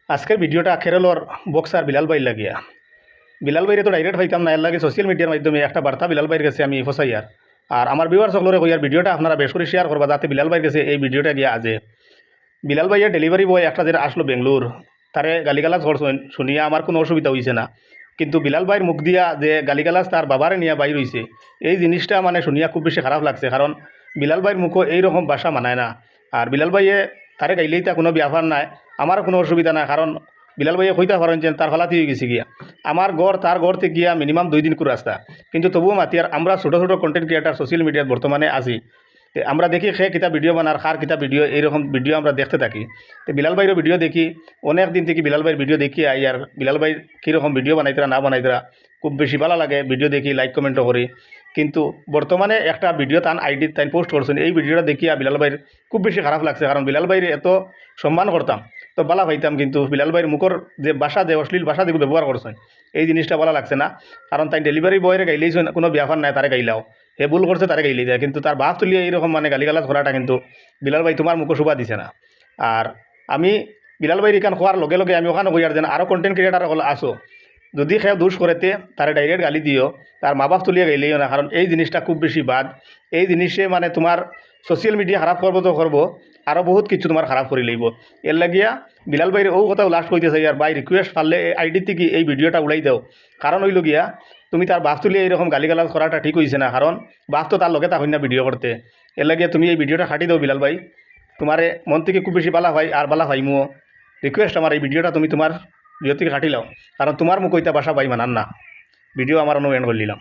আজকের ভিডিওটা খেরলোর বক্সার বিলাল ভাই লাগিয়া বিলাল ভাইরে তো ডাইরেক্ট হইতাম না, এর লাগে সোশ্যাল মিডিয়ার মাধ্যমে একটা বার্তা বিলাল ভাইয়ের কাছে আমি ফসাইয়ার। আর আমার ভিউয়ার সকলরে কইয়ার ভিডিওটা আপনারা বেশ করে শেয়ার করবা, যাতে বিলাল ভাইয়ের কাছে এই ভিডিওটা গিয়া আজে। বিলাল ভাইয়ের ডেলিভারি বয় একটা যে আসলো বেঙ্গলোর, তারে গালিগালাজ করছেন শুনিয়া আমার কোনো অসুবিধা হয়েছে না, কিন্তু বিলাল ভাইয়ের মুখ দিয়া যে গালিগালাজ তার বাবারে নিয়ে বাইর হয়েছে, এই জিনিসটা মানে শুনিয়া খুব বেশি খারাপ লাগছে। কারণ বিলাল ভাইয়ের মুখও এইরকম ভাষা মানায় না। আর বিলাল ভাইয়ে তারে গাইলেই তা কোনো ব্যাপার নাই, আমার কোনো অসুবিধা নাই। কারণ বিলাল ভাইয়ে কইতে পারেন যে তার ফালাতি হয়ে গেছে গিয়া আমার গড় তার গড় থেকে গিয়া মিনিমাম 2 দিন করে রাস্তা, কিন্তু তবুও মাতিয়ার আমরা ছোটো ছোটো কন্টেন্ট ক্রিয়েটার সোশ্যাল মিডিয়াত বর্তমানে আছি। আমরা দেখি সে কিতা ভিডিও বানার, খার কিতা ভিডিও, এইরকম ভিডিও আমরা দেখতে থাকি। তো বিলাল ভাইয়েরও ভিডিও দেখি, অনেক দিন থেকে বিলাল ভাইয়ের ভিডিও দেখি আই। আর বিলাল ভাই কীরকম ভিডিও বানাইতরা না বানাইতরা খুব বেশি ভালো লাগে, ভিডিও দেখি, লাইক কমেন্টও করি। কিন্তু বর্তমানে একটা ভিডিও তান আইডি তাই পোস্ট করছেন, এই ভিডিওটা দেখিয়া বিলাল ভাইয়ের খুব বেশি খারাপ লাগছে। কারণ বিলাল ভাইয়ের এত সম্মান করতাম, তো ভালো পাইতাম, কিন্তু বিলাল ভাইয়ের মুখর যে ভাষা, যে অশ্লীল ভাষা যেগুলো ব্যবহার করছেন, এই জিনিসটা ভালো লাগছে না। কারণ তাই ডেলিভারি বয়ের গাইলেই কোনো ব্যাপার নাই, তারে গাইলাও হে ভুল করছে তারে গাইলেই যায়, কিন্তু তার বাপ তুলিয়ে এইরকম মানে গালিগালাজ করাটা কিন্তু বিলাল ভাই তোমার মুখো শোভা দিছে না। আর আমি বিলাল ভাইয়ের এখান খোয়ার লগে লগে আমি ওখানে কইয়ার যেন আরও কন্টেন্ট ক্রিয়েটার হল আসো, যদি সে দোষ করেতে তারে ডাইরেক্ট গালি দিও, তার মা বাপ তুলিয়ে গাইলেও না। কারণ এই জিনিসটা খুব বেশি বাদ, এই জিনিসে মানে তোমার সোশ্যাল মিডিয়া খারাপ করবো তো করবো, আরও বহুত কিছু তোমার খারাপ করে লইব। এর লাগিয়া বিলাল ভাইয়ের ও কথা লাস্ট কইতে চাই। আর ভাই রিকোয়েস্ট পারলে আইডি থেকে এই ভিডিওটা উড়াই দাও। কারণ হইল গিয়া তুমি তার বাপ তুলিয়ে এইরকম গালিগালাজ করাটা ঠিক হয়েছে না। কারণ বাপ তো তার লগে তা হই না ভিডিও করতে। এর লাগিয়া তুমি এই ভিডিওটা খাটি দাও বিলাল ভাই, তোমারে মন থেকে খুব বেশি বালা ভাই। আর বালা ভাই মো রিকোয়েস্ট আমার, এই ভিডিওটা তুমি তোমার ভিডিও থেকে খাটি লাও। কারণ তোমার মুখ কইতা বাসা ভাই মানান না। ভিডিও আমার অনু এন্ড করে নিলাম।